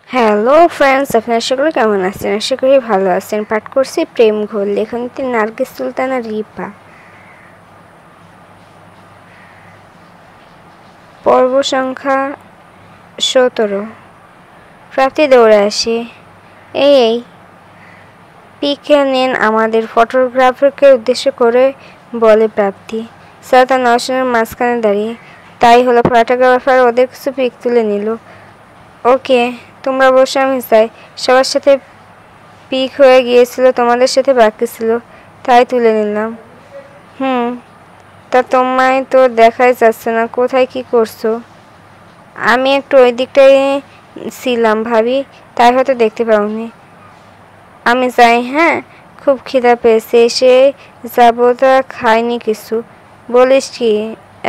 Hello friends, আপনারা সকলে কেমন আছেন? আশা করি ভালো আছেন। পাঠ করছি প্রেম ঘোল, লেখনী নার্গিস সুলতানা রিপা। পর্ব সংখ্যা 17। প্রাপ্তি দৌড়ে আসে। এই পিকে নেন আমাদের ফটোগ্রাফারকে উদ্দেশ্য করে বলে প্রাপ্তি। সারাতা নওশনের মাঝখানে দাঁড়িয়ে। তাই হলো, ফটোগ্রাফার ওদের কিছু পিক তুলে নিল। ওকে, তোমরা বসে, আমি চাই। সবার সাথে পিক হয়ে গিয়েছিল, তোমাদের সাথে বাকি ছিল, তাই তুলে নিলাম। তা তোমায় তো দেখাই যাচ্ছে না, কোথায় কি করছো? আমি একটু ওই দিকটাই ছিলাম ভাবি, তাই হয়তো দেখতে পাওনি। আমি যাই, হ্যাঁ? খুব খিদা পেয়েছে, এসে যাবো, তা খাইনি কিছু। বলিস কি,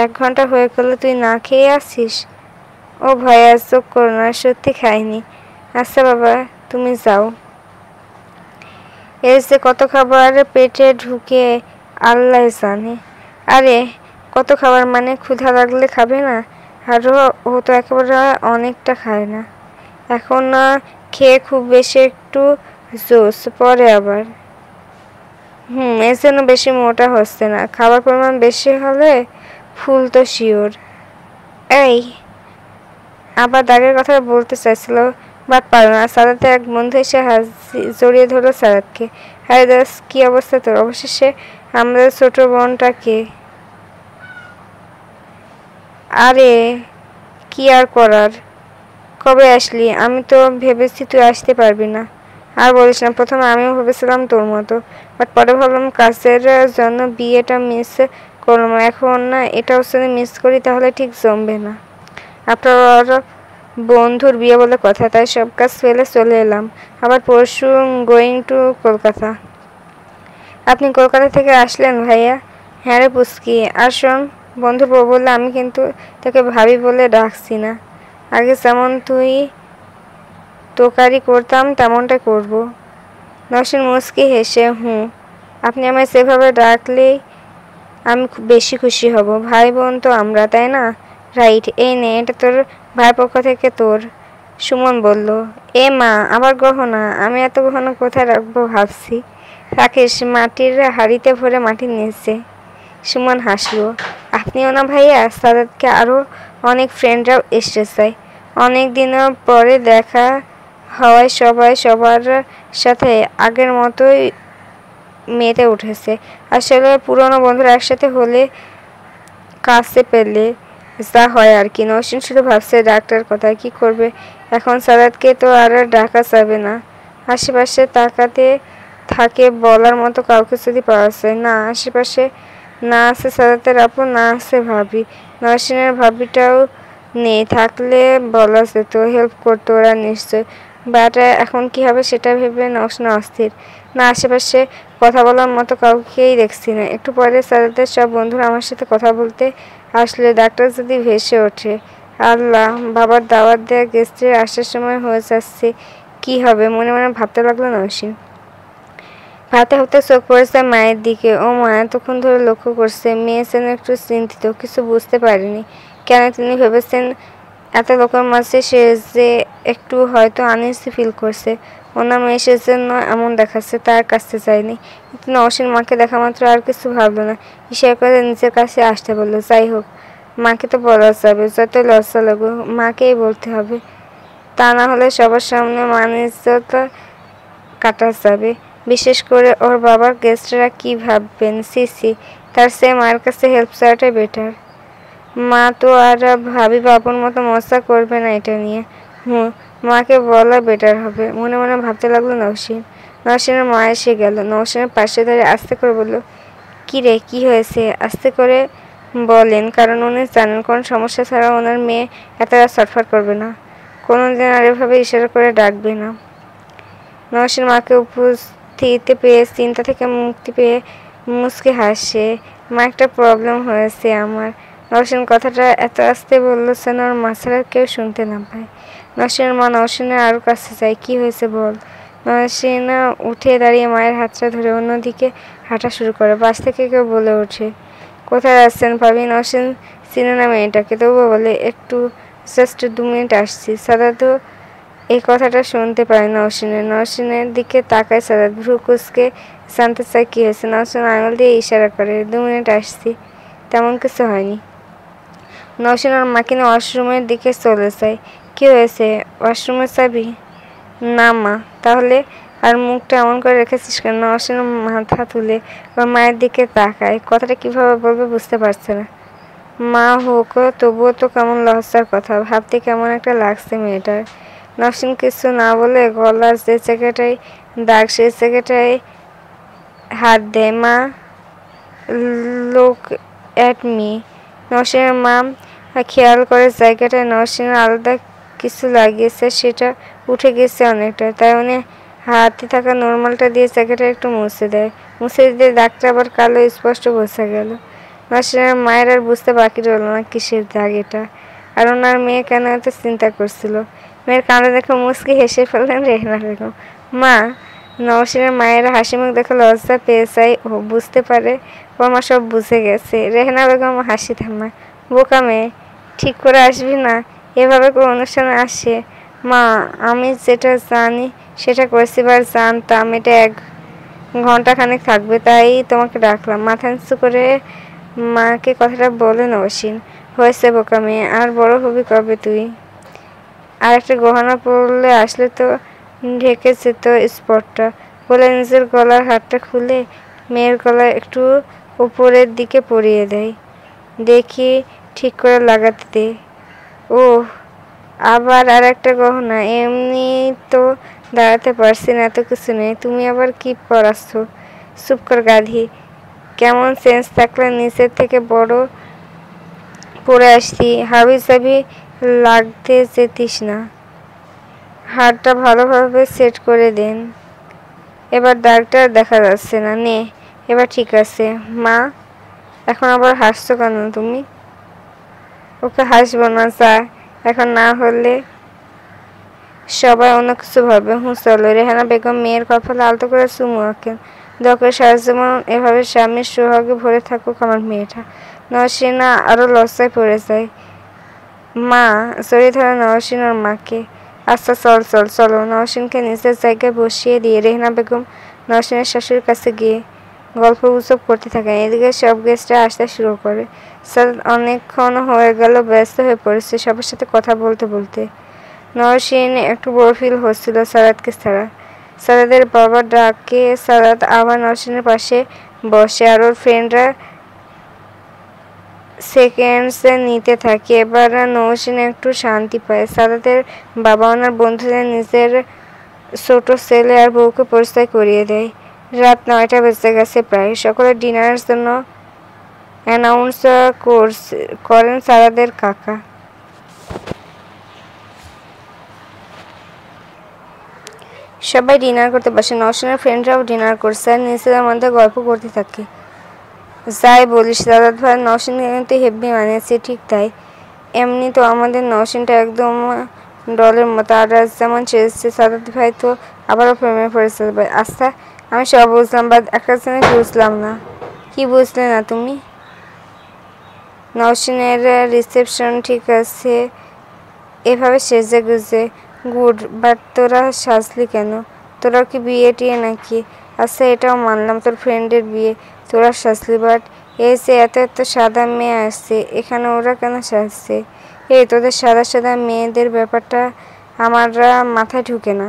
1 ঘন্টা হয়ে গেল তুই না খেয়ে আছিস? ও ভয়া, চোখ করো না, সত্যি খাইনি। আচ্ছা বাবা, তুমি যাও। এর যে কত খাবার পেটে ঢুকে আল্লাহ জানে। আরে কত খাবার মানে, ক্ষুধা লাগলে খাবে না? আরও ও তো একেবারে অনেকটা খায় না। এখন না খেয়ে খুব বেশি একটু জোস, পরে আবার। এর জন্য বেশি মোটা হচ্ছে না। খাবার পরিমাণ বেশি হলে ফুল তো শিওর। এই আবার দাগের কথা বলতে চাইছিল, বাট পারল না। সাদাতে এক বন্ধু এসে জড়িয়ে ধরলো সাদাতকে। আরে দাস, কি অবস্থা তোর? অবশেষে আমাদের ছোট বোনটাকে। আরে কি আর করার, কবে আসলি? আমি তো ভেবেছি তুই আসতে পারবি না। আর বলিস না, প্রথমে আমিও ভেবেছিলাম তোর মতো, বাট পরে ভাবলাম কাজের জন্য বিয়েটা মিস করলাম। এখন না এটাও যদি মিস করি তাহলে ঠিক জমবে না। আপনার বন্ধুর বিয়ে বলে কথা, তাই সব কাজ ফেলে চলে এলাম। আবার পরশু গোয়িং টু কলকাতা। আপনি কলকাতা থেকে আসলেন ভাইয়া? হ্যাঁ রে পুচকি। আর শোন, বন্ধু বউ বললে আমি কিন্তু তাকে ভাবি বলে ডাকছি না। আগে যেমন তুই তোকারি করতাম তেমনটাই করব। নসীন মুচকি হেসে, আপনি আমায় সেভাবে ডাকলেই আমি বেশি খুশি হব। ভাই বোন তো আমরা, তাই না? রাইট। এই নে, এটা তোর ভাইয়ের পক্ষ থেকে তোর। সুমন বলল। এ মা, আবার গহনা? আমি এত গহনা কোথায় রাখবো ভাবছি। রাকেশ মাটির হাঁড়িতে ভরে মাটি নিয়েছে। সুমন হাসলো। আপনিও না ভাইয়া? সাদাতকে আরও অনেক ফ্রেন্ডরাও এসে চায়। অনেক দিনের পরে দেখা হওয়ায় সবাই সবার সাথে আগের মতোই মেতে উঠেছে। আসলে পুরনো বন্ধুরা একসাথে হলে, কাছে পেলে যা হয় আর কি। নসীন শুধু ভাবছে ডাক্তার কথা, কি করবে এখন? সাদাতকে তো আর ডাকা যাবে না। আশেপাশে তাকাতে থাকে, বলার মতো কাউকে যদি পাওয়া যায় না। আশেপাশে না আছে সাদাতের আপু, না আছে ভাবি। নসীনের ভাবিটাও নেই, থাকলে বলা যেত, হেল্প করতো ওরা নিশ্চয়। বাট এখন কি হবে সেটা ভেবে নসীন অস্থির। না আশেপাশে কথা বলার মতো কাউকেই দেখছি না। একটু পরে সাদাতের সব বন্ধুরা আমার সাথে কথা বলতে আসলে ডাক্তার যদি ভেসে ওঠে। আল্লাহ, বাবার দাওয়াত দেওয়া গেস্টের আসার সময় হয়ে যাচ্ছে, কি হবে? মনে মনে ভাবতে লাগলো নসীন। ভাবতে ভাবতে চোখ পড়েছে মায়ের দিকে। ও মা এতক্ষণ ধরে লক্ষ্য করছে। মেয়ে যেন একটু চিন্তিত, কিছু বুঝতে পারেনি। কেন তিনি ভেবেছেন এত লোকের মাঝে সে যে একটু হয়তো আনইজি ফিল করছে। ওনার মেয়ে সেজন্য এমন দেখাচ্ছে, তার কাছে যায়নি। কিন্তু নওশীন মাকে দেখা মাত্র আর কিছু ভাবলো না, ইশারা করে নিজের কাছে আসতে বললো। যাই হোক, মাকে তো বলা যাবে, যত লজ্জা লাগুক মাকেই বলতে হবে। তা না হলে সবার সামনে মান ইজ্জত কাটা যাবে। বিশেষ করে ওর বাবার গেস্টরা কি ভাববেন। সি, তার সে মায়ের কাছে হেল্প চাওয়াটাই বেটার। মা তো আর ভাবি বাবুর মতো মজা করবে না এটা নিয়ে। মাকে বলা বেটার হবে, মনে মনে ভাবতে লাগলো নওশীন। নওশীনের মা এসে গেল। নওশীনের পাশে দাঁড়িয়ে আস্তে করে বলল, কি রে, কি হয়েছে? আস্তে করে বলেন, কারণ উনি জানেন কোনো সমস্যা ছাড়া ওনার মেয়ে এতটা ছটফট করবে না, কোনোদিন আর এভাবে ইশারা করে ডাকবে না। নওশীন মাকে উপস্থিত পেয়ে চিন্তা থেকে মুক্তি পেয়ে মুচকি হাসে। মা, একটা প্রবলেম হয়েছে আমার। নওশীন কথাটা এত আস্তে বলল যেন ওর মা ছাড়া কেউ শুনতে না পায়। নওশীনের মা নওশীনের আরও কাছে যায়। কি হয়েছে বল? নওশীন উঠে দাঁড়িয়ে মায়ের হাতটা ধরে অন্যদিকে হাঁটা শুরু করে। পাশ থেকে কেউ বলে ওঠে, কোথায় আসছেন ভাবি? নওশীন চিনে না মেয়েটাকে, তবুও বলে, একটু জাস্ট 2 মিনিট আসছি। সাদাতও এই কথাটা শুনতে পায় নওশিনের দিকে তাকায় সারাত, ভ্রু কুঁচকে জানতে চায় কী হয়েছে। নওশিন আঙুল দিয়ে ইশারা করে, 2 মিনিট আসছি, তেমন কিছু হয়নি। নওশিন ওর মাকে নিয়ে ওয়াশরুমের দিকে চলে যায়। কী হয়েছে, ওয়াশরুমে যাবি? না মা। তাহলে আর মুখটা এমন করে রেখেছিস কেন? নওশিন মাথা তুলে ওর মায়ের দিকে তাকায়, কথাটা কীভাবে বলবে বুঝতে পারছে না। মা হোক, তবুও তো কেমন লজ্জার কথা, ভাবতে কেমন একটা লাগছে মেয়েটার। নওশিন কিছু না বলে গলার যে জায়গাটায় দাগ সেই জায়গাটায় হাত দেয়। মা, লুক অ্যাট মি। নওশিনের মা খেয়াল করে জায়গাটায় নওশিনের আলাদা কিছু লাগিয়েছে, সেটা উঠে গেছে অনেকটা। তাই উনি হাতে থাকা নর্মালটা দিয়ে জায়গাটা একটু মুছে দেয়। মুছে দিতে দাগটা আবার কালো স্পষ্ট বোঝা গেল। নওশিনের মায়ের আর বুঝতে বাকি রইল না কিসের দাগ এটা, আর ওনার মেয়ে কেন এত চিন্তা করছিল। মেয়ের কান্না দেখে মুচকি হেসে ফেললেন রেহেনা বেগম। মা, নওশিনের মায়ের হাসিমুখ দেখে লজ্জা পেয়ে যায়। ও বুঝতে পারে ওর মা সব বুঝে গেছে। রেহেনা বেগম হাসি থামায়। বোকা মেয়ে, ঠিক করে আসবি না? এভাবে কোনো অনুষ্ঠানে আসে? মা, আমি যেটা জানি সেটা করেছি, এবার জানতাম এটা 1 ঘন্টাখানেক থাকবে, তাই তোমাকে ডাকলাম। মাথা নিচু করে মাকে কথাটা বলে নওশিন। হয়েছে বোকা মেয়ে, আর বড় হবি কবে তুই? আর একটা গহনা পরলে আসলে তো ঢেকে যেত স্পটটা, বলে নিজের গলার হারটা খুলে মেয়ের গলায় একটু উপরের দিকে পরিয়ে দেয়। দেখি ঠিক করে লাগাতে দে। ওহ, আবার আর একটা গহনা? এমনি তো দাঁড়াতে পারছি না, এত কিছু নেই, তুমি আবার কি পরাচ্ছ? চুপ কর গাধি। কেমন সেন্স থাকলে নিচের থেকে বড় পরে আসছি, হাবি জাবি লাগতে যেতিস না। হাড়টা ভালোভাবে সেট করে দেন। এবার দাগটা দেখা যাচ্ছে না। নে, এবার ঠিক আছে। মা, এখন আবার হাসছো কেন তুমি? ওকে হাসবো না, যা। এখন না হলে সবাই অন্য কিছু ভাববে। চলো। রেহানা বেগম মেয়ের কপালে আলতো করে চুমু আঁকেন। দয়া করে সারা জীবন এভাবে স্বামীর সোহাগে ভরে থাকুক আমার মেয়েটা। নওশিনা আরও লজ্জায় পড়ে যায়। মা, জড়িয়ে ধরে নওশিন ওর মাকে। আচ্ছা চলো। নওশিনকে নিজের জায়গায় বসিয়ে দিয়ে রেহানা বেগম নওশিনের শাশুড়ির কাছে গিয়ে গল্প গুজব করতে থাকেন। এদিকে সব গেস্টরা আসতে শুরু করে। সারাত অনেকক্ষণ হয়ে গেল ব্যস্ত হয়ে পড়েছে সবার সাথে কথা বলতে। নওশিন একটু বোর ফিল হচ্ছিল সারাতকে ছাড়া। সারাতের বাবা ডাকে সারাত আবার নওশিনের পাশে বসে, আর ওর ফ্রেন্ডরা সেকেন্ডস নিতে থাকে। এবার নওশিন একটু শান্তি পায়। সারাতের বাবা ওনার বন্ধুদের নিজের ছোট ছেলে আর বউকে পরিচয় করিয়ে দেয়। রাত 9টা বেজে গেছে প্রায়। সকলে ডিনারের জন্য অ্যানাউন্স করেন সারাদের কাকা। সবাই ডিনার করতে বসে। নওশিনের ফ্রেন্ডরাও ডিনার করছে আর নিজেদের মধ্যে গল্প করতে থাকে। যাই বলিস সারাত ভাই, নওশিনকে কিন্তু হেব্বি মানিয়েছে। ঠিক তাই, এমনি তো আমাদের নওশিনটা একদম ডলের মতো, আর আজ যেমন চেয়েছে সারাত ভাই তো আবারও প্রেমে পড়েছে। আচ্ছা, আমি সব বুঝলাম, বাট একটা জিনিস বুঝলাম না। কি বুঝলে না তুমি? নওশিনের রিসেপশন ঠিক আছে এভাবে সেজে গুজে, গুড, বাট তোরা সাজলি কেন? তোরা কি বিয়ে টিয়ে নাকি? আচ্ছা, এটাও মানলাম তোর ফ্রেন্ডের বিয়ে, তোরা সাজলি, বাট এই যে এত সাদা মেয়ে আসছে এখানে, ওরা কেন সাজছে? এই তোদের সাদা মেয়েদের ব্যাপারটা আমার মাথায় ঢুকে না।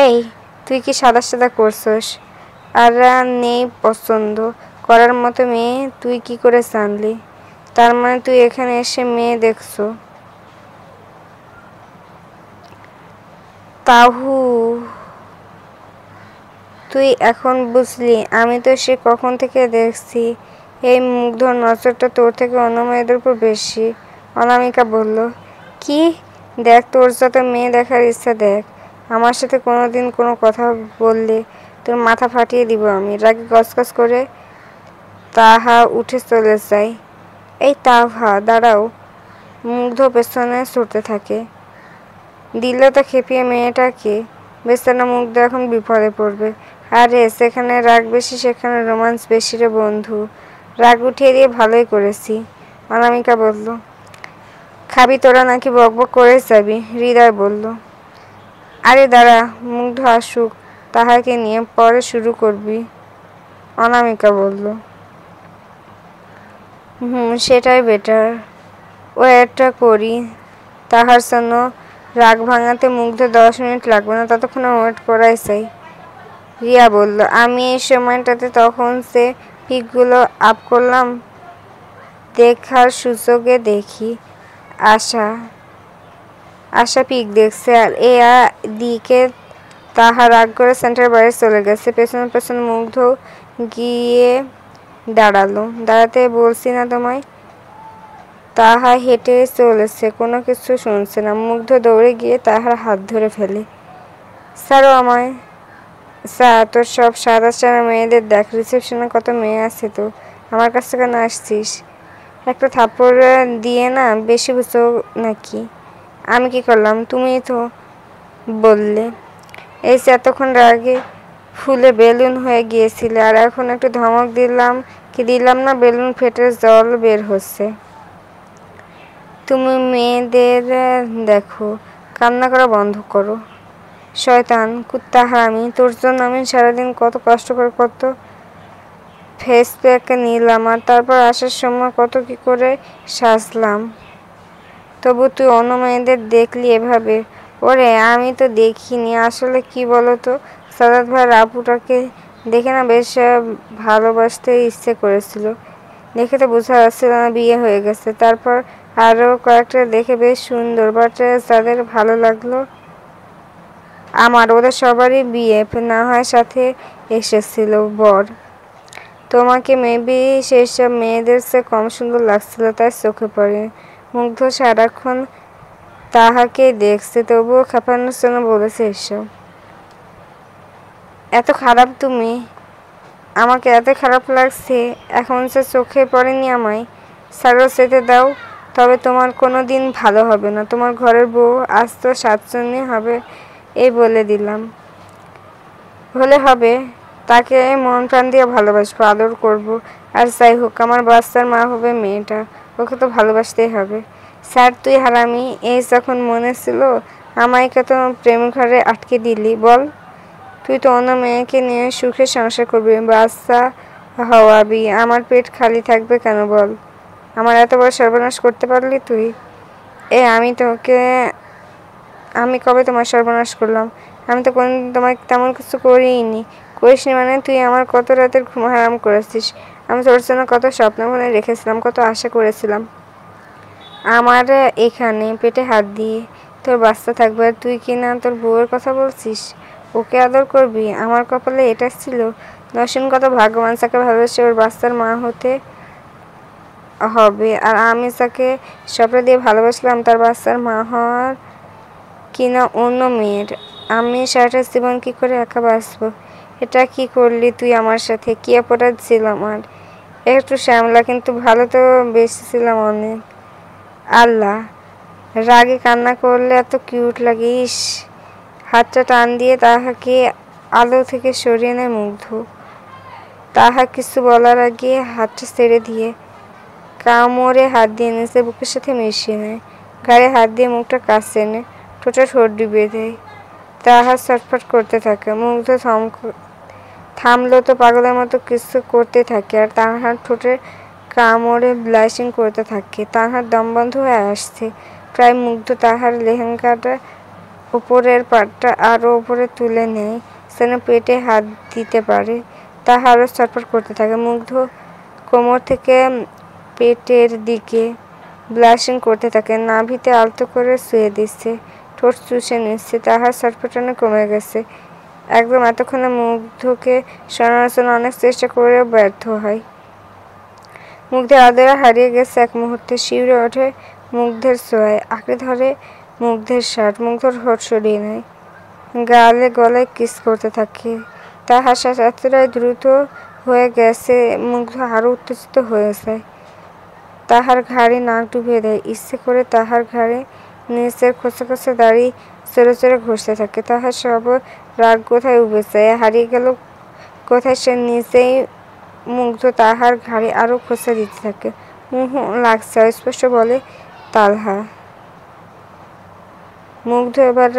এই, তুই কি সাদা করছস? আর নেই পছন্দ করার মতো মেয়ে, তুই কি করে জানলি? তার মানে তুই এখানে এসে মেয়ে দেখছো? তাহু, তুই এখন বুঝলি? আমি তো সে কখন থেকে দেখছি। এই মুগ্ধ নজরটা তোর থেকে অন্য মেয়েদের উপর বেশি। অনামিকা বলল। কি? দেখ, তোর যত মেয়ে দেখার ইচ্ছা দেখ, আমার সাথে কোনোদিন কোনো কথা বললে তোর মাথা ফাটিয়ে দিব আমি। রাগে গজগজ করে তাহা উঠে চলে যায়। এই তাহা, দাঁড়াও। মুগ্ধ পেছনে ছুটতে থাকে। দিল তো খেপিয়ে মেয়েটাকে। বেচারা মুগ্ধ এখন বিপদে পড়বে। আরে যেখানে রাগ বেশি সেখানে রোমান্স বেশি রে বন্ধু। রাগ উঠিয়ে দিয়ে ভালোই করেছি, অনামিকা বলল। খাবি তোরা নাকি বকবক করে যাবি? হৃদয় বলল। আরে দাঁড়া, মুগ্ধ আসুক, তাহাকে নিয়ে পরে শুরু করবি, অনামিকা বলল। সেটাই বেটার, ওয়েটটা করি। তাহার জন্য রাগ ভাঙাতে মুগ্ধ 10 মিনিট লাগবে না, ততক্ষণে ওয়েট করাই চাই। রিয়া বলল। আমি এই সময়টাতে তখন সে পিকগুলো আপ করলাম দেখার সুযোগে দেখি। আশা পিক দেখছে আর দিকে তাহা রাগ করে সেন্টার বাইরে চলে গেছে। পেছনে পেছনে মুগ্ধ গিয়ে দাঁড়ালো। দাঁড়াতে বলছি না তোমায়? তাহা হেঁটে চলেছে, কোনো কিছু শুনছে না। মুগ্ধ দৌড়ে গিয়ে তাহার হাত ধরে ফেলে। ছাড়ো আমায়। তোর সব সাদা চারা মেয়েদের দেখ, রিসেপশনে কত মেয়ে আছে, তো আমার কাছে কেন আসছিস? একটা থাপ্পড় দিয়ে না বেশি বুঝো নাকি? আমি কি করলাম? তুমি তো বললে এই এতক্ষণ রাগে ফুলে বেলুন হয়ে গিয়েছিলে, আর এখন একটু ধমক দিলাম না, বেলুন ফেটে জল বের হচ্ছে। তুমি মেয়েদের দেখো, কান্না করা বন্ধ করো। শয়তান, কুত্তা, হারামি, তোর জন্য আমি সারাদিন কত কষ্ট করে কত ফেস প্যাক নিলাম, আর তারপর আসার সময় কত কি করে সাজলাম। তবু তুই অন্য মেয়েদের দেখলি এভাবে? ওরে আমি তো দেখিনি। আসলে কি বলতো, সাদাত ভাইয়ের আপুটাকে দেখে না বেশ ভালোবাসতে ইচ্ছে করেছিল। দেখে তো বোঝা যাচ্ছিল না বিয়ে হয়ে গেছে। তারপর আরও কয়েকটা দেখে বেশ সুন্দর, বাট যাদের ভালো লাগলো আমার, ওদের সবারই বিয়ে না হয় সাথে এসেছিল বর। তোমাকে মেবি সেসব মেয়েদের চেয়ে কম সুন্দর লাগছিল, তাই চোখে পড়ে। মুগ্ধ সারাক্ষণ তাহাকে দেখছে, তবুও খাপানোর জন্য বলেছে এসব। এত খারাপ তুমি? আমাকে এত খারাপ লাগছে এখন সে চোখে পড়েনি আমায়? সারো যেতে দাও। তবে তোমার কোনো দিন ভালো হবে না। তোমার ঘরের বউ আজ তো 7 জনই হবে, এই বলে দিলাম। হলে হবে, তাকে মন প্রাণ দিয়ে ভালোবাসবো, আদর করব। আর যাই হোক, আমার বাচ্চার মা হবে মেয়েটা, ওকে তো ভালোবাসতেই হবে। স্যার তুই হারামি, এই যখন মনে ছিল আমায়কে তো প্রেম ঘরে আটকে দিলি বল? তুই তো অন্য মেয়েকে নিয়ে সুখে সংসার করবি, বাচ্চা হওয়াবি, আমার পেট খালি থাকবে কেন বল? আমার এত বড় সর্বনাশ করতে পারলি তুই? আমি কবে তোমার সর্বনাশ করলাম? আমি তো কোনদিন তোমায় তেমন কিছু করিনি। করিসনি মানে? তুই আমার কত রাতের ঘুম হারাম করেছিস। আমি তোর জন্য কত স্বপ্ন মনে রেখেছিলাম, কত আশা করেছিলাম। আমার এখানে পেটে হাত দিয়ে তোর বাচ্চা থাকবে, আর তুই কি না তোর বউয়ের কথা বলছিস? ওকে আদর করবি? আমার কপালে এটা ছিল। নসীন কত ভাগ্যবান, যাকে ভালোবেসে ওর বাচ্চার মা হতে হবে, আর আমি যাকে স্বপ্ন দিয়ে ভালোবাসলাম তার বাচ্চার মা হওয়ার কিনা অন্য মেয়ের। আমি সারাটা জীবন কি করে একা বাঁচবো? এটা কি করলি তুই আমার সাথে? কি অপরাধ ছিল আমার? একটু শ্যামলা, কিন্তু ভালো তো বেশিছিলাম অনেক। আল্লাহ, রাগে কান্না করলে এত কিউট লাগে। ইস! হাতটা টান দিয়ে তাহাকে আলো থেকে সরিয়ে নেয় মুগ্ধ। তাহা কিছু বলার আগে হাতটা ছেড়ে দিয়ে কামড়ে হাত দিয়ে নিচে বুকের সাথে মিশিয়ে নেয়। ঘাড়ে হাত দিয়ে মুখটা কাছে এনে ঠোঁটে ঠোঁট ডুবিয়ে দেয়। তাহা ছটফট করতে থাকে। মুগ্ধ থামলো তো পাগলের মতো কিছু করতে থাকে, আর তাহার ঠোঁটে কামড়ে ব্লাশিং করতে থাকে। তাহার দম বন্ধ হয়ে আসছে প্রায়। মুগ্ধ তাহার লেহেঙ্গাটা উপরের পাটটা আরও উপরে তুলে নেয় যেন পেটে হাত দিতে পারে। তাহা আরও ছটফট করতে থাকে। মুগ্ধ কোমর থেকে পেটের দিকে ব্লাশিং করতে থাকে। নাভিতে আলতো করে শুয়ে দিচ্ছে, ঠোঁট চুষে নিচ্ছে। তাহার ছটফটানো কমে গেছে একদম। এতক্ষণে মুগ্ধকে সরানোর জন্য অনেক চেষ্টা করেও ব্যর্থ হয়। মুগ্ধের আদরে হারিয়ে গেছে এক মুহূর্তে। শিউরে ওঠে মুগ্ধের ছোঁয়ায়, আঁকড়ে ধরে মুগ্ধের শার্ট, মুগ্ধর ঠোঁট সরিয়ে নেয়, গালে গলায় কিস করতে থাকে। তাহার শ্বাস এতটাই দ্রুত হয়ে গেছে, মুগ্ধ আরও উত্তেজিত হয়ে যায়। তাহার ঘাড়ে নাক ডুবিয়ে দেয় ইচ্ছে করে। তাহার ঘাড়ে নিচের খোঁচা খোঁচা দাড়ি চড়ে চড়ে ঘষতে থাকে। তাহার সব রাগ কোথায় উবে যায়, হারিয়ে গেল কোথায় সে নিজেই। মুগ্ধ তাহার ঘাড়ে আরও খোঁচা দিতে থাকে। লাগছে, অস্পষ্ট বলে তালহা। মুগ্ধ এবার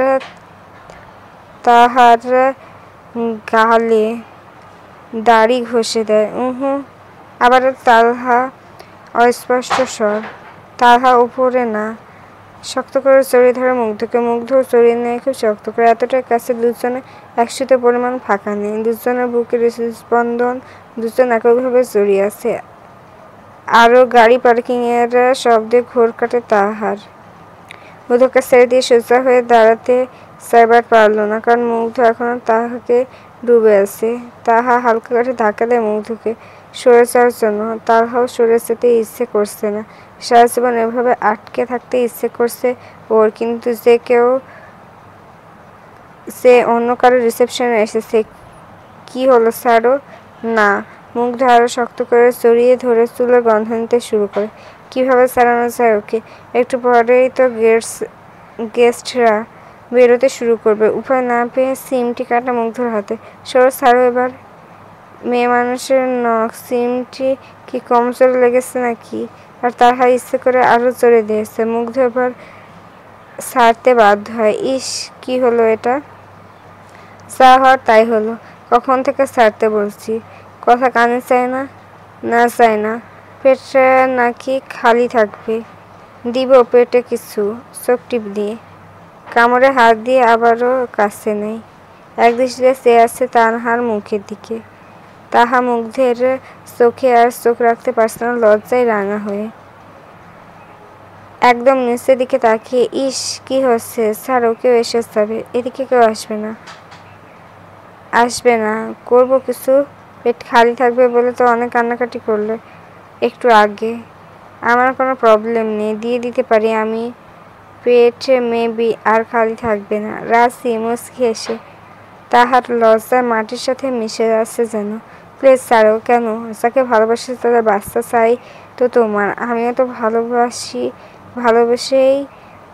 তাহার গালে দাড়ি ঘষে দেয়। আবার তালহা অস্পষ্ট স্বর, তালহা উপরে না। শক্ত করে জড়িয়ে ধরে মুগ্ধকে, মুগ্ধ জড়িয়ে নেয় খুব শক্ত করে, এতটাই কাছে দুজনে একসাথে পরিমাণ ফাঁকা নেই। দুজনের বুকের স্পন্দন, দুজন এককভাবে জড়িয়ে আছে। আরও গাড়ি পার্কিংয়ের শব্দে ঘোর কাটে তাহার। মুগ্ধকে ছেড়ে দিয়ে সোজা হয়ে দাঁড়াতে চাইবার পারল না, কারণ মুগ্ধ এখনো তাহাকে ডুবে আছে। তাহা হালকা করে ধাক্কা দেয় মুগ্ধকে সরে যাওয়ার জন্য। তাহাও সরে যেতে ইচ্ছে করছে না। সারা জীবন এভাবে আটকে থাকতে ইচ্ছে করছে ওর, কিন্তু সে অন্য কারো রিসেপশনে এসেছে। কি হলো, ছাড়ো না। মুগ্ধ আরো শক্ত করে জড়িয়ে ধরে চুলের গন্ধ নিতে শুরু করে। কিভাবে ছাড়ানো যায় ওকে? একটু পরেই তো গেস্টরা বেরোতে শুরু করবে। উপায় না পেয়ে সিমটি কাটা মুগ্ধর হাতে। সরো, ছাড়ো এবার। মেয়ে মানুষের নখ, সিমটি কি কম জোরে লেগেছে নাকি? আর তাহা ইচ্ছে করে আরো জোরে দিয়েছে। মুগ্ধ এবার ছাড়তে বাধ্য হয়। ইস, কি হলো এটা? যা হওয়ার তাই হলো। কখন থেকে ছাড়তে বলছি? কথা কানে চায় না? না, চায় না। পেটটা নাকি খালি থাকবে? দিব পেটে কিছু, চোখ টিপ দিয়ে। কামড়ে হাত দিয়ে আবারও কাছে নেই। একদৃষ্টিতে চেয়ে আছে তানহার মুখের দিকে। তাহা মুগ্ধের চোখে আর চোখ রাখতে পারছে না, লজ্জায় রাঙা হয়ে। একদম নিচের দিকে তাকিয়ে, ইস, কি হচ্ছে? ছাড়ো, কেউ এসে যাবে। এদিকে কেউ আসবে না। আসবে না, করবো কিছু? পেট খালি থাকবে বলে তো অনেক কান্নাকাটি করলে একটু আগে। আমার কোনো প্রবলেম নেই, দিয়ে দিতে পারি আমি। পেট মেবি আর খালি থাকবে না। রাজি মুচকি এসে তাহার লজ্জায় মাটির সাথে মিশে যাচ্ছে যেন। প্লিজ ছাড়ো। কেন? যাকে ভালোবাসে তাদের বাচ্চা চাই তো তোমার। আমিও তো ভালোবাসি, ভালোবেসেই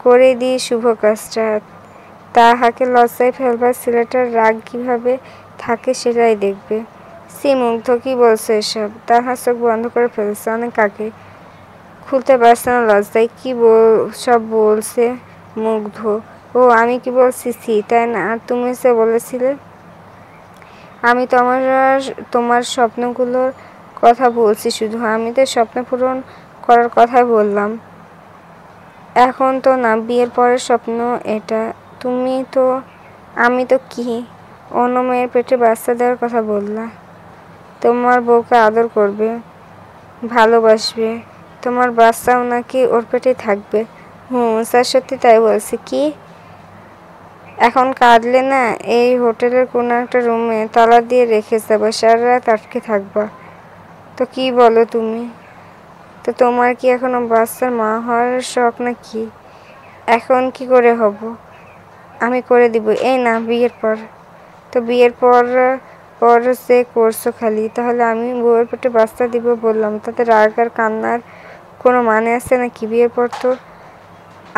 করে দিই শুভ কাজটা। তাহাকে লজ্জায় ফেলবার ছেলেটার রাগ কিভাবে থাকে সেটাই দেখবে। সি মুগ্ধ, কি বলছে এসব? তাহার চোখ বন্ধ করে ফেলছে অনেক আগে, খুলতে পারছে না লজ্জায়। কি সব বলছে মুগ্ধ? ও, আমি কি বলছি? সি, তাই না? আর তুমি যে বলেছিলে? আমি তো তোমার স্বপ্নগুলোর কথা বলছি শুধু। আমি তো স্বপ্ন পূরণ করার কথাই বললাম। এখন তো না, বিয়ের পরের স্বপ্ন এটা। আমি তো কি? অন্য মেয়ের পেটে বাচ্চা দেওয়ার কথা বললা। তোমার বউকে আদর করবে, ভালোবাসবে, তোমার বাচ্চাও নাকি ওর পেটে থাকবে। স্যার, সত্যি তাই বলছি। কি? এখন কাঁদলে না, এই হোটেলের কোনো একটা রুমে তালা দিয়ে রেখে যাবো, সারা রাত আটকে থাকবা। তো কি বলো তুমি? তো তোমার কি এখনো বাচ্চার মা হওয়ার শখ নাকি? এখন কি করে হব? আমি করে দিব। এই না, বিয়ের পর। তো বিয়ের পর সে করছো খালি। তাহলে আমি বউয়ের পেটে বাচ্চা দিব বললাম, তাতে রাগ আর কান্নার কোনো মানে আছে নাকি? বিয়ের পর তো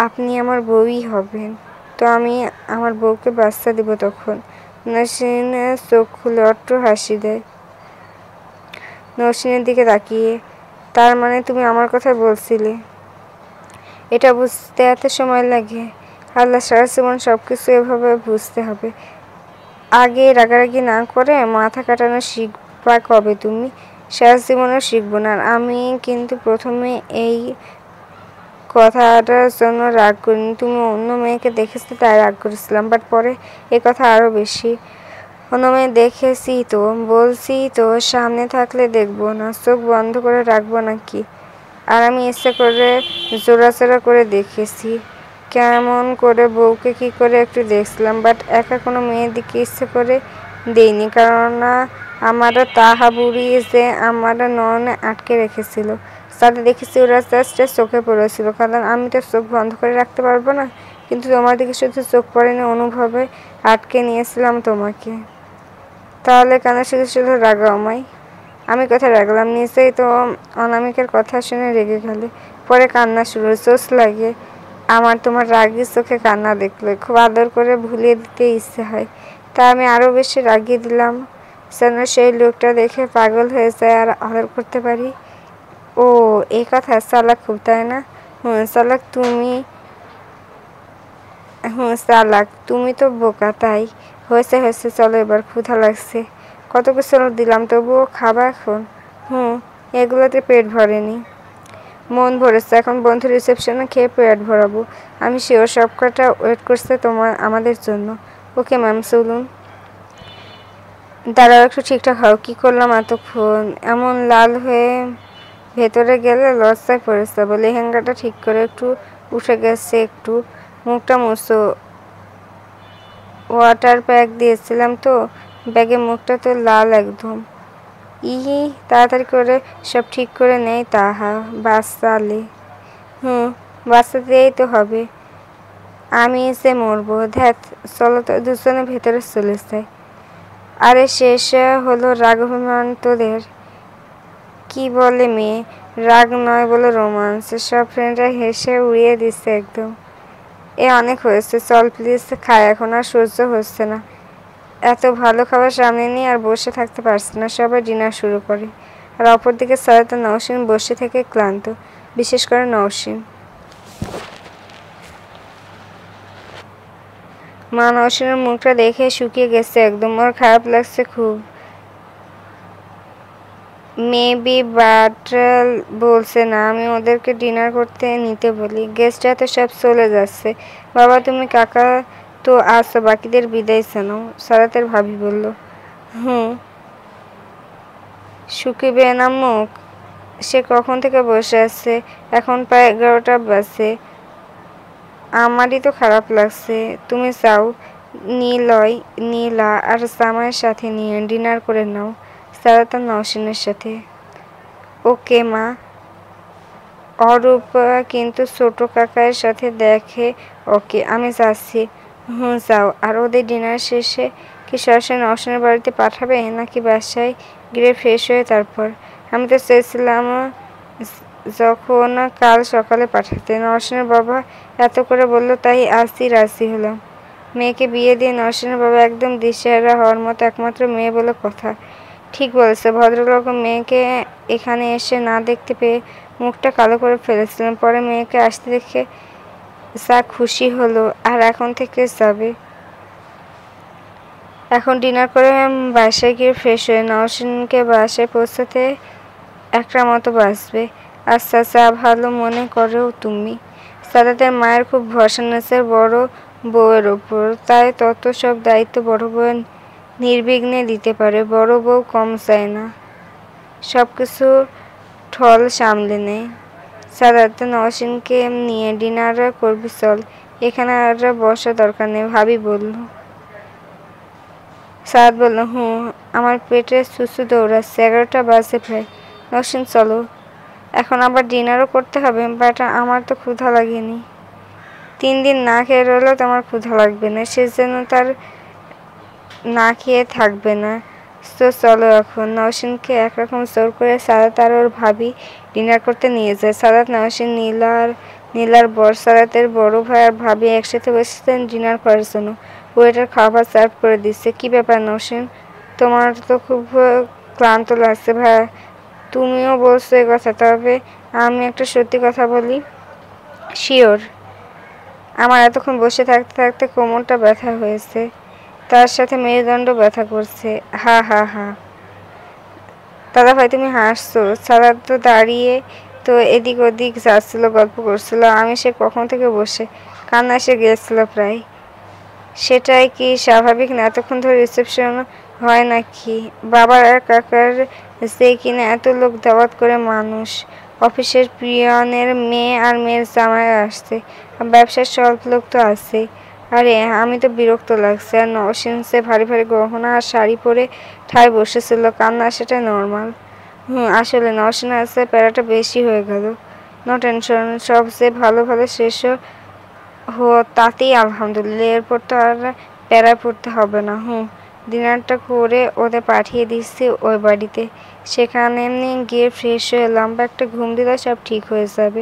আপনি আমার বউই হবেন। তো আমি আমার বউকে বাচ্চা দিব তখন। নসীন চোখ খুলে অট্ট হাসি দেয় নসীনের দিকে তাকিয়ে। তার মানে তুমি আমার কথা বলছিলে? এটা বুঝতে এত সময় লাগে? আল্লাহ, সারা জীবন সবকিছু এভাবে বুঝতে হবে? আগে রাগারাগি না করে মাথা কাটানো শিখবা কবে তুমি? সারা জীবনও শিখবো না। আমি কিন্তু প্রথমে এই কথাটার জন্য রাগ করিনি। তুমি অন্য মেয়েকে দেখেছো তাই রাগ করেছিলাম, বাট পরে এ কথা আরো বেশি। অন্য মেয়ে দেখেছি তো, বলছি তো, সামনে থাকলে দেখবো না, চোখ বন্ধ করে রাখবো নাকি? আর আমি ইচ্ছে করে জোড়াচোড়া করে দেখেছি। কেমন করে বউকে কি করে একটু দেখছিলাম, বাট একা কোনো মেয়ের দিকে ইচ্ছে করে দেইনি, কারণ আমার তাহা বুড়ি যে আমার নয়নে আটকে রেখেছিল। তাদের দেখেছি ওরা জাস্ট চোখে পড়েছিল, কারণ আমি তো চোখ বন্ধ করে রাখতে পারবো না। কিন্তু তোমার দিকে শুধু চোখ পড়েনি, অনুভবে আটকে নিয়েছিলাম তোমাকে। তাহলে কেন শুধু শুধু রাগাও আমায়? আমি কোথায় রাগলাম? নিশ্চয়ই তো অনামিকার কথা শুনে রেগে গেলে, পরে কান্না শুরু। জোশ লাগে আমার তোমার রাগি চোখে কান্না দেখলে। খুব আদর করে ভুলিয়ে দিতে ইচ্ছে হয়, তা আমি আরও বেশি রাগিয়ে দিলাম যেন সেই লোকটা দেখে পাগল হয়ে যায় আর আদর করতে পারি। ও, এই কথা। চালাক খুব, তাই না? চালাক তুমি। হুম চালাক, তুমি তো বোকা। তাই হয়েছে হয়েছে, চলো এবার ক্ষুধা লাগছে। কত কিছু দিলাম তবুও খাবা এখন? হুম, এগুলোতে পেট ভরেনি। মন ভরেছে, এখন বন্ধু রিসেপশনে খেয়ে পেট ভরাবো। আমি শিওর সব কটা ওয়েট করছে আমাদের জন্য। ওকে ম্যাম, চলুন। দাঁড়াও একটু ঠিকঠাক হও, কী করলাম এতক্ষণ? এমন লাল হয়ে ভেতরে গেলে লজ্জায় পড়েছে যাবো। লেহেঙ্গাটা ঠিক করে একটু উঠে গেছে, একটু মুখটা মুছো। ওয়াটার প্যাক দিয়েছিলাম তো ব্যাগে, মুখটা তো লাল একদম। ইহি, তাড়াতাড়ি করে সব ঠিক করে নেই তাহা বাচ্চালে। বাচ্চাতেই তো হবে। আমি এসে মরবো। ধ্যাত, চলো তো দুজনে ভেতরে চলে যাই। আরে শেষ হলো রাগ অভিমান তোদের? কি বলে মেয়ে, রাগ নয় বলে রোমান্স। সব ফ্রেন্ডরা হেসে উড়িয়ে দিচ্ছে একদম। এ অনেক হয়েছে, চল প্লিজ খাই, এখন আর সহ্য হচ্ছে না। এত ভালো খাবার সামনে নিয়ে আর বসে থাকতে পারছে না। সবাই ডিনার শুরু করে। আর অপরদিকে সারাত নওশিন বসে থেকে ক্লান্ত, বিশেষ করে নওশিন। মা নওশিনের মুখটা দেখে শুকিয়ে গেছে একদম, ওর খারাপ লাগছে খুব। মেবি বাট বলছে না, আমি ওদেরকে ডিনার করতে নিতে বলি। গেস্টরা তো সব চলে যাচ্ছে। বাবা তুমি কাকা তো আসো, বাকিদের বিদায় জানাও, সারাতের ভাবি বলল। শুকিবে না মুখ? সে কখন থেকে বসে আছে, এখন প্রায় 11টা বাজে। আমারই তো খারাপ লাগছে। তুমি চাও নিলয়, নীলা আর জামাইয়ের সাথে নিয়ে ডিনার করে নাও, সারাত আর নওশিনের সাথে। ওকে মা। অরূপ কিন্তু ছোট কাকার সাথে দেখে। ওকে, আমি যাচ্ছি। যাও। আর ওদের ডিনার শেষে কি সরাসরি নওশিনের বাড়িতে পাঠাবে নাকি বাসায় গিয়ে ফ্রেশ হয়ে তারপর? আমি তো চেয়েছিলাম যখন কাল সকালে পাঠাতে। নওশিনের বাবা এত করে বলল তাই আজই রাজি হলাম। মেয়েকে বিয়ে দিয়ে নওশিনের বাবা একদম দিশেহারা হওয়ার মতো একমাত্র মেয়ে বলে কথা। ঠিক বলেছে, ভদ্রলোক মেয়েকে এখানে এসে না দেখতে পেয়ে মুখটা কালো করে ফেলেছিলেন। পরে মেয়েকে আসতে দেখে যা খুশি হলো। আর এখন থেকে যাবে। এখন ডিনার করে বাসায় গিয়ে ফ্রেশ হয়ে নওশিনকে বাসায় পৌঁছাতে 1টা মতো বাজবে। আচ্ছা, চা ভালো মনে করো তুমি। সাদাতের মায়ের খুব ভরসা নেছে বড় বউয়ের ওপর, তাই তত সব দায়িত্ব বড় বউ নির্বিঘ্নে দিতে পারে। বড় বউ কম চায় না, সব কিছু ঠল সামলে নেয়। সাদাত, নওশিনকে নিয়ে ডিনার করবি চল, এখানে আর বসা দরকার নেই, ভাবি বলল। সাদাত বলল, আমার পেটে সুসু দৌড়াচ্ছে, 11টা বাজে প্রায়। নওশিন চলো, এখন আবার ডিনারও করতে হবে। বাট আমার তো ক্ষুধা লাগেনি। 3 দিন না খেয়ে রইলেও তোমার ক্ষুধা লাগবে না, সেজন্য তার না খেয়ে থাকবে না। তো চলো এখন। নওশিনকে একরকম জোর করে সাদাত আর ওর ভাবি ডিনার করতে নিয়ে যায়। সাদাত, নওশিন, নীলার বর, সাদাতের বড় ভাই আর ভাবি একসাথে বসেছেন ডিনার করার জন্য। ওয়েটার খাবার সার্ভ করে দিচ্ছে। কি ব্যাপার নওশিন, তোমার তো খুব ক্লান্ত লাগছে। ভাই তুমিও বলছো এ কথা, তবে আমি একটা সত্যি কথা বলি। শিওর? আমার এতক্ষণ বসে থাকতে থাকতে কোমরটা ব্যথা হয়েছে, তার সাথে মেরুদণ্ড ব্যথা করছে। হা হা হা। দাদা ভাই তুমি হাসছো? সাদাত তো দাঁড়িয়ে তো এদিক ওদিক যাচ্ছিল, গল্প করছিল। আমি সে কখন থেকে বসে, কান্না এসে গিয়েছিল প্রায়। সেটাই কি স্বাভাবিক না? এতক্ষণ ধরে রিসেপশন হয় নাকি? বাবার আর কাকার যে কিনা এত লোক দাওয়াত করে মানুষ, অফিসের পিয়নের মেয়ে আর মেয়ের জামাই আসছে, ব্যবসার সব লোক তো আছে। আরে আমি তো বিরক্ত লাগছে। আর নওশিন সে ভারী ভারী গহনা আর শাড়ি পরে ঠায় বসেছিল, কান্না সেটা নর্মাল। আসলে নওশিন আসছে প্যারাটা বেশি হয়ে গেল। নো টেনশন, সব যে ভালো ভালো শেষ তাতেই আলহামদুলিল্লাহ। এরপর তো আর প্যারা পড়তে হবে না। ডিনারটা করে ওদের পাঠিয়ে দিচ্ছি ওই বাড়িতে। সেখানে গিয়ে ফ্রেশ হয়ে লম্বা একটা ঘুম দিলে সব ঠিক হয়ে যাবে।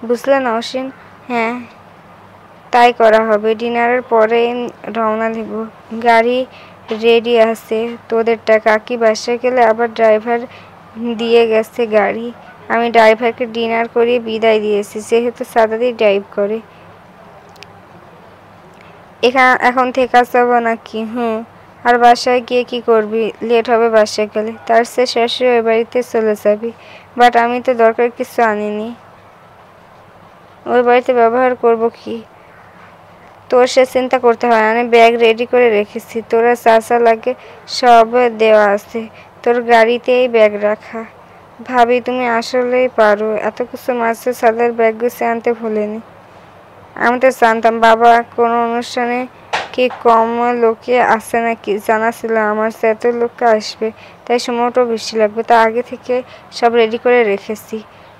বুঝলে নওশিন? হ্যাঁ, তাই করা হবে। ডিনারের পরে রওনা দেব। গাড়ি রেডি আছে তোদেরটা। কাকি বাসায় গেলে আবার ড্রাইভার দিয়ে গেছে গাড়ি। আমি ড্রাইভারকে ডিনার করিয়ে বিদায় দিয়েছি, যেহেতু সাদাতই ড্রাইভ করে। এখন থেকে যাব নাকি? আর বাসায় গিয়ে কি করবি? লেট হবে বাসায় গেলে। তার চেয়ে শেষে ওই বাড়িতে চলে যাবি। বাট আমি তো দরকার কিছু আনিনি। ওই বাড়িতে ব্যবহার করব কি? তোর সে চিন্তা করতে হয়। আমি ব্যাগ রেডি করে রেখেছি। তোরা চাচা লাগে সব দেওয়া আছে। তোর গাড়িতেই ব্যাগ রাখা। ভাবি তুমি আসলেই পারো। এত কিছু মাছের সাদার ব্যাগ গুছিয়ে আনতে ভুলিনি। আমি তো জানতাম বাবা কোনো অনুষ্ঠানে কি কম লোকে আসে নাকি? জানা ছিল আমার এত লোক আসবে, তাই সময়টাও বেশি লাগবে। তা আগে থেকে সব রেডি করে রেখেছি।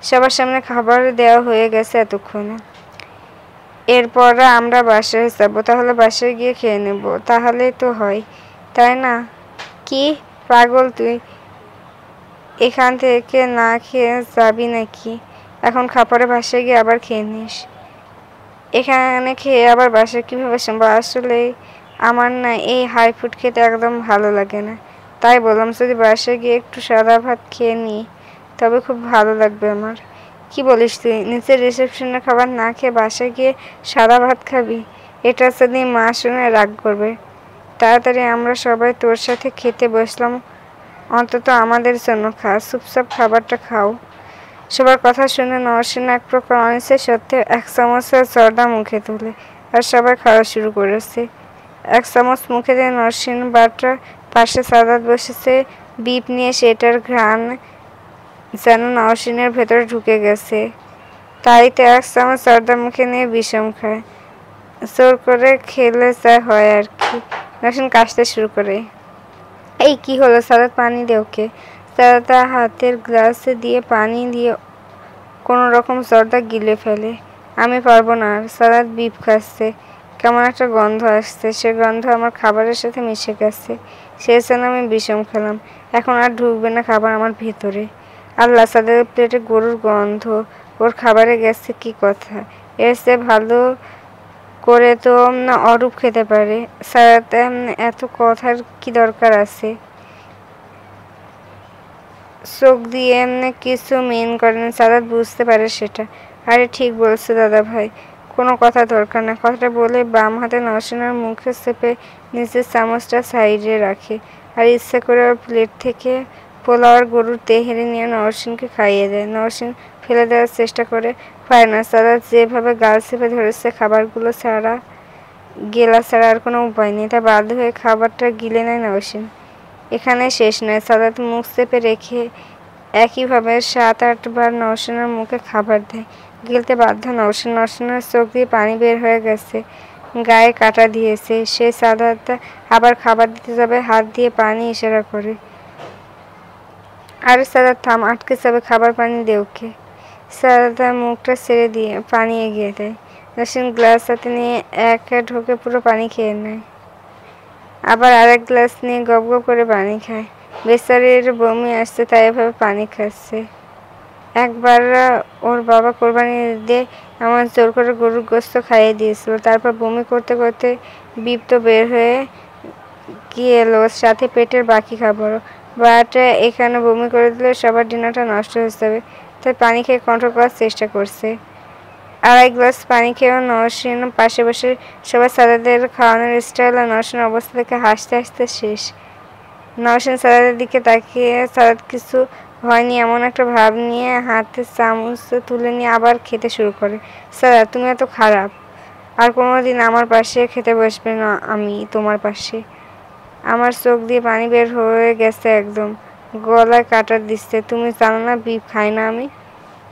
সবার সামনে খাবার দেওয়া হয়ে গেছে এতক্ষণে। এরপর আমরা বাসায় যাব। তাহলে বাসায় গিয়ে খেয়ে নেব। তাহলেই তো হয়, তাই না? কি পাগল তুই? এখান থেকে না খেয়ে যাবি নাকি? এখন খাবারে বাসায় গিয়ে আবার খেয়ে নিস। এখানে খেয়ে আবার বাসায় কীভাবে সম্ভব? আসলে আমার না এই হাই ফুড খেতে একদম ভালো লাগে না। তাই বললাম যদি বাসায় গিয়ে একটু সাদা ভাত খেয়ে নিই তবে খুব ভালো লাগবে আমার। কি বলিস তুই? নিচের রিসেপশনের খাবার না খেয়ে বাসায় গিয়ে সাদা ভাত খাবি? এটা যদি মা শুনে রাগ করবে। তাড়াতাড়ি আমরা সবাই তোর সাথে খেতে বসলাম। অন্তত আমাদের জন্য খা। চুপচাপ খাবারটা খাও। সবার কথা শুনে নওশীন এক প্রকার অনিচ্ছা সত্ত্বেও এক চামচের জর্দা মুখে তুলে আর সবাই খাওয়া শুরু করেছে। এক চামচ মুখে দিয়ে নওশীন বাটার পাশে সাদাত বসেছে বিপ নিয়ে। সেটার ঘ্রাণ যেন নওশীনের ভেতরে ঢুকে গেছে। তাই তো এক চামচ জর্দা মুখে নিয়ে বিষম খায়। জোর করে খেলে যা হয় আর কি। নওশীন কাশতে শুরু করে। এই কি হলো? সাদাত পানি দে ওকে। সাদাত হাতের গ্লাসে দিয়ে পানি দিয়ে কোনো রকম জর্দা গিলে ফেলে। আমি পারবো না আর। সাদাত বিপ খাচ্ছে। কেমন একটা গন্ধ আসছে। সে গন্ধ আমার খাবারের সাথে মিশে গেছে। সেই জন্য আমি বিষম খেলাম। এখন আর ঢুকবে না খাবার আমার ভেতরে। আল্লাহ, সাদাতের প্লেটে গরুর গন্ধ ওর খাবারে গেছে কি কথা? এর চেয়ে ভালো করে তো অরূপ খেতে পারে। সাদাত এত কথার কি দরকার আছে? চোখ দিয়ে কিছু মেন করেন। সাদাত বুঝতে পারে সেটা। আরে ঠিক বলছো দাদা ভাই, কোনো কথা দরকার না। কথাটা বলে বাম হাতে নওশীনের মুখে চেপে নিচের চামচটা সাইডে রাখে আর ইচ্ছা করে ওর প্লেট থেকে পোলাও আর গরুর তেহেরি নিয়ে নওশীনকে খাইয়ে দেয়। নওশীন ফেলে দেওয়ার চেষ্টা করে, পারে না। সাদাত যেভাবে গাল চেপে ধরেছে খাবারগুলো ছাড়া গেলা ছাড়া আর কোনো উপায় নেই। তা বাধ্য হয়ে খাবারটা গিলে নেয় নওশীন। এখানে শেষ নয়। সাদাত মুখ চেপে রেখে একইভাবে 7-8 বার নওশীনের মুখে খাবার দেয়। গিলতে বাধ্য নওশীন। নওশীনের চোখ দিয়ে পানি বের হয়ে গেছে, গায়ে কাটা দিয়েছে। সে সাদাত আবার খাবার দিতে যাবে, হাত দিয়ে পানি ইশারা করে। আরে সাদাত থাম, আটকে যাবে। খাবার পানি দে ওকে। সাদাত মুখটা ছেড়ে দিয়ে পানি এগিয়ে দেয়। নওশীন গ্লাস হাতে নিয়ে এক ঢোকে পুরো পানি খেয়ে নেয়। আবার আরেক গ্লাস নিয়ে গপ গপ করে পানি খায়। বেচারির বমি আসছে, তাই এভাবে পানি খাচ্ছে। একবার ওর বাবা কোরবানি ঈদে এমন জোর করে গরুর গোশত খাইয়ে দিয়েছিল। তারপর বমি করতে করতে বিপ তো বের হয়ে গিয়েলো, সাথে পেটের বাকি খাবারও। বাট এখানে বমি করে দিলে সবার ডিনারটা নষ্ট হয়ে যাবে। তাই পানি খেয়ে কন্ট্রোল করার চেষ্টা করছে। আড়াই গ্লাস পানি খেয়েও নওশীন পাশে বসে সবাই সাদাতের খাওয়ানোর স্টাইল আর নওশীনের অবস্থা দেখে হাসতে হাসতে শেষ। নওশীন সাদাতের দিকে তাকিয়ে সাদাত কিছু হয়নি এমন একটা ভাব নিয়ে হাতে চামচ তুলে নিয়ে আবার খেতে শুরু করে। সাদাত, তুমি এত খারাপ। আর কোনোদিন আমার পাশে খেতে বসবে না। আমি তোমার পাশে। আমার চোখ দিয়ে পানি বের হয়ে গেছে একদম। গলায় কাটা দিচ্ছে। তুমি জানো না বিফ খাই না আমি?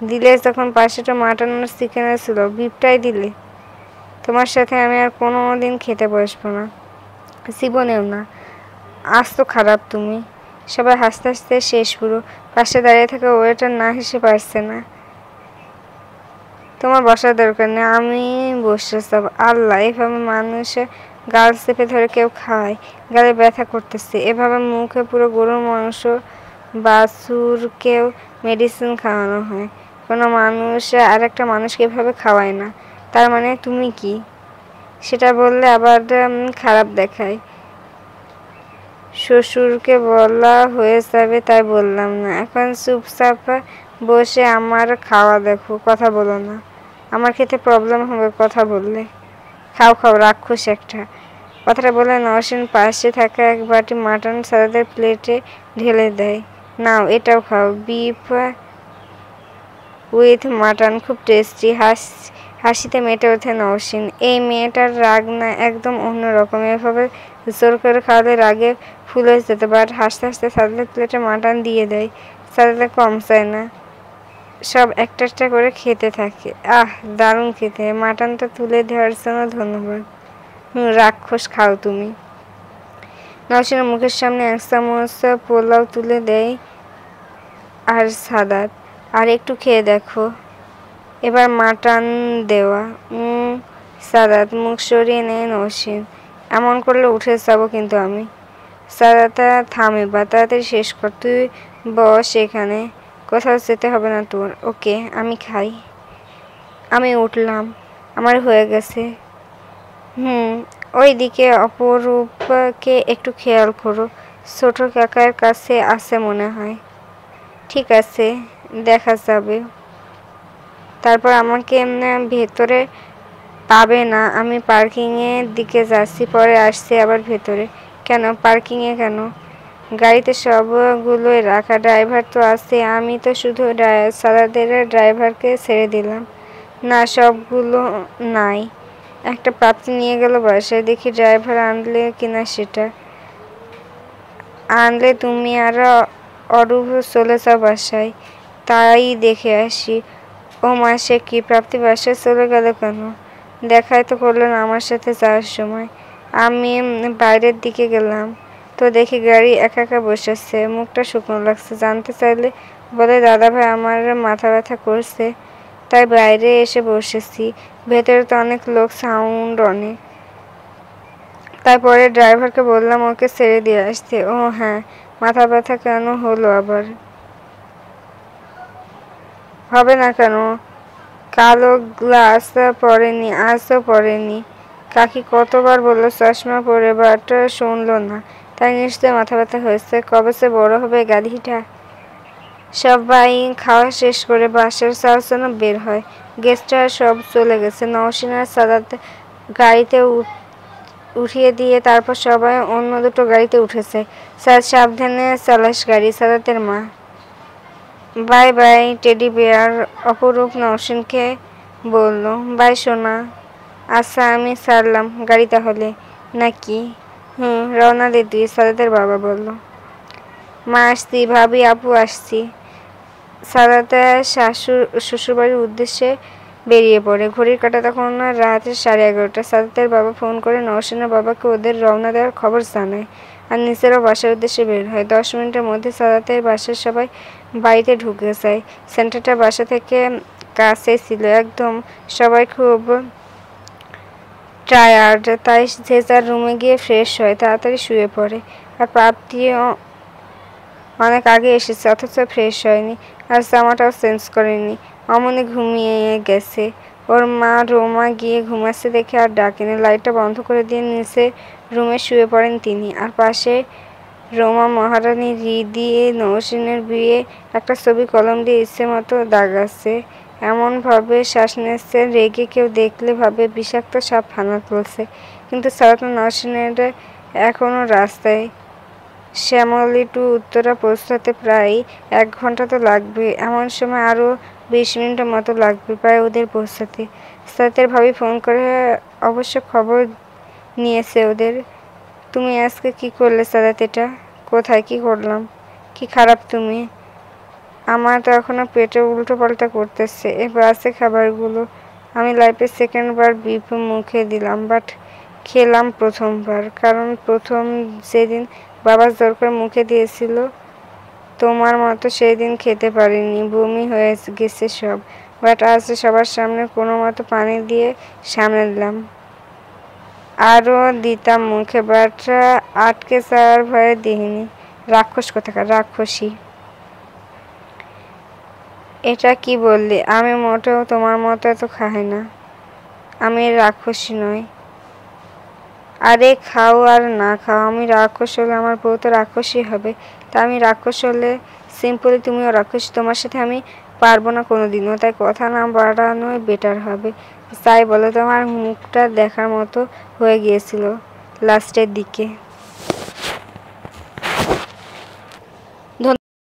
দিলে যখন পাশেটা মাটন আর চিকেনের ছিল, বিফটাই দিলে। তোমার সাথে আমি আর কোনো দিন খেতে বসবো না, জীবনেও না। আজ তো খারাপ তুমি। সবাই হাসতে হাসতে শেষ পুরো। পাশে দাঁড়িয়ে থাকা ওয়েটার না হেসে পারছে না। তোমার বসার দরকার নেই, আমি বসে যাব। আল্লাহ, এভাবে মানুষে গাল চেপে ধরে কেউ খায়? গালে ব্যথা করতেছে। এভাবে মুখে পুরো গরুর মাংস বাছুরকেও মেডিসিন খাওয়ানো হয়। কোনো মানুষ আরেকটা মানুষকে এভাবে খাওয়ায় না। তার মানে তুমি কি? সেটা বললে আবার খারাপ দেখায়। শ্বশুরকে বলা হয়ে যাবে, তাই বললাম না। এখন চুপচাপ বসে আমার খাওয়া দেখো, কথা বলো না। আমার খেতে প্রবলেম হবে কথা বললে। খাও খাও, রাক্ষস একটা। কথাটা বলে নওশিন পাশে থাকা এক বাটি মাটন সালাদের প্লেটে ঢেলে দেয়। নাও এটাও খাও, বিফ উইথ মাটন, খুব টেস্টি। হাসিতে মেতে ওঠে নওশিন। এই মেয়েটার রাগ না একদম অন্যরকম, এভাবে জোর করে খাওয়ালে রাগে ফুলে যেত। বাট হাসতে হাসতে সালাদের প্লেটে মাটন দিয়ে দেয়। সালাদে কম চায় না, সব একটা একটা করে খেতে থাকে। আহ, দারুণ খেতে। মাটনটা তুলে দেওয়ার জন্য ধন্যবাদ। রাক্ষস, খাও তুমি। নওশিনের মুখের সামনে এক চামচ পোলাও তুলে দেয় আর সাদাত, আর একটু খেয়ে দেখো। এবার মাটন দেওয়া। সাদাত মুখ সরিয়ে নেয় নওশিন। এমন করলে উঠে যাবো কিন্তু আমি। সাদাত থামে বা তাড়াতাড়ি শেষ কর, তুই বস এখানে, কোথাও যেতে হবে না তোর। ওকে, আমি খাই। আমি উঠলাম, আমার হয়ে গেছে। ওই দিকে অপরূপকে একটু খেয়াল করো, ছোট কাকার কাছে আছে মনে হয়। ঠিক আছে, দেখা যাবে। তারপর আমাকে ভেতরে পাবে না, আমি পার্কিংয়ের দিকে যাচ্ছি, পরে আসছি আবার ভেতরে। কেন পার্কিংয়ে কেন? গাড়িতে সবগুলোই রাখা, ড্রাইভার তো আছে, আমি তো শুধু সালাদের ড্রাইভারকে ছেড়ে দিলাম। না, সবগুলো নাই। একটা প্রাপ্তি নিয়ে গেল বাসায়, দেখি ড্রাইভার আনলে কিনা সেটা। আনলে তুমি আর অরূপ চলে যাও বাসায়, তাই দেখে আসি। ও মা, সে কি, প্রাপ্তি বাসায় চলে গেল কেন? দেখাই তো করলেন আমার সাথে যাওয়ার সময়। আমি বাইরের দিকে গেলাম তো দেখি গাড়ি একা একা বসেছে, মুখটা শুকনো লাগছে। জানতে চাইলে বলে দাদা ভাই আমার মাথা ব্যথা করছে, তাই বাইরে এসে বসেছি। ভেতরে তো অনেক লোক, সাউন্ড অনেক। তারপরে ড্রাইভারকে বললাম ওকে ছেড়ে দিয়ে আসতে। ও হ্যাঁ, মাথা ব্যথা কেন হলো আবার? হবে না কেন? কালো গ্লাস পরেনি, আজও পরেনি। কাকি কতবার বললো চশমা পরে, বাট শুনলো না। তাই নিশ্চয়ই মাথা ব্যথা হয়েছে। কবে সে বড় হবে গাধীটা। সবাই খাওয়া শেষ করে বাসার যাওয়ার জন্য বের হয়। গেস্টরা সব চলে গেছে। নওশিন আর সাদাত গাড়িতে উঠিয়ে দিয়ে তারপর সবাই অন্য দুটো গাড়িতে উঠেছে। সাবধানে চালাস গাড়ি, সাদাতের মা। বাই বাই টেডি বেয়ার, অপরূপ নওশিনকে বলল। বাই সোনা। আচ্ছা, আমি ছাড়লাম গাড়ি তাহলে, নাকি? রওনা দে তুই, সাদাতের বাবা বলল। মা আসছি, ভাবি আপু আসছি। সাদাত শ্বশুরবাড়ির উদ্দেশ্যে বেরিয়ে পড়ে। ঘড়ির কাঁটা তখন রাত 11:30। সাদাতের বাবা ফোন করে নওশিনের বাবাকে ওদের রওনা দেওয়ার খবর জানায় আর নিজেরও বাসার উদ্দেশ্যে বের হয়। 10 মিনিটের মধ্যে সাদাতের বাসার সবাই বাড়িতে ঢুকে যায়। সেন্টারটা বাসা থেকে কাছেই ছিল একদম। সবাই খুব টায়ার্ড, তাই যে যার রুমে গিয়ে ফ্রেশ হয়, তাড়াতাড়ি শুয়ে পড়ে। আর প্রাপ্তিও অনেক আগে এসেছে অথচ ফ্রেশ হয়নি, আর জামাটাও চেঞ্জ করেনি। অমনি ঘুমিয়ে গেছে। ওর মা রোমা গিয়ে ঘুমাচ্ছে দেখে আর ডাকেনি। লাইটটা বন্ধ করে দিয়ে নিচে রুমে শুয়ে পড়েন তিনি। আর পাশে রোমা মহারানী দিয়ে নওশিনের বিয়ে একটা ছবি কলম দিয়ে ইচ্ছে মতো দাগাচ্ছে। এমনভাবে শ্বাস নিচ্ছে, রেগে কেউ দেখলে ভাবে বিষাক্ত সাপ হানা তুলছে। কিন্তু সাদাত নওশিনের এখনও রাস্তায়। শ্যামলী টু উত্তরা পৌঁছাতে প্রায় 1 ঘন্টা তো লাগবে। এমন সময় আরও 20 মিনিটের মতো লাগবে প্রায় ওদের পৌঁছাতে। সাদাতের ভাবি ফোন করে অবশ্য খবর নিয়েছে ওদের। তুমি আজকে কি করলে সাদাত? এটা কোথায় কি করলাম? কি খারাপ তুমি? আমার তো এখনো পেটে উল্টো পাল্টা করতেছে এ বাজে খাবারগুলো। আমি লাইফে সেকেন্ডবার বিফ মুখে দিলাম, বাট খেলাম প্রথমবার, কারণ প্রথম যেদিন বাবা জোর করে মুখে দিয়েছিল তোমার মতো সেই দিন খেতে পারিনি, বমি হয়ে গেছে সব। বাট আজ সবার সামনে কোনো মতো পানি দিয়ে সামনে দিলাম। আরও দিতাম মুখে, বাট আটকে যাওয়ার ভয়ে দিইনি। রাক্ষস কোথাকার, রাক্ষসী। এটা কি বললি? আমি মোটেও তোমার মতো এত খাই না। আমি রাক্ষসী নই। আরে খাও আর না খাও, আমি রাক্ষস হলে আমার বউ তো রাক্ষসী হবে। তা আমি রাক্ষস হলে সিম্পলি তুমিও রাক্ষসী। তোমার সাথে আমি পারবো না কোনোদিনও, তাই কথা না বাড়ানোই বেটার হবে। তাই বলে তোমার মুখটা দেখার মতো হয়ে গিয়েছিল লাস্টের দিকে।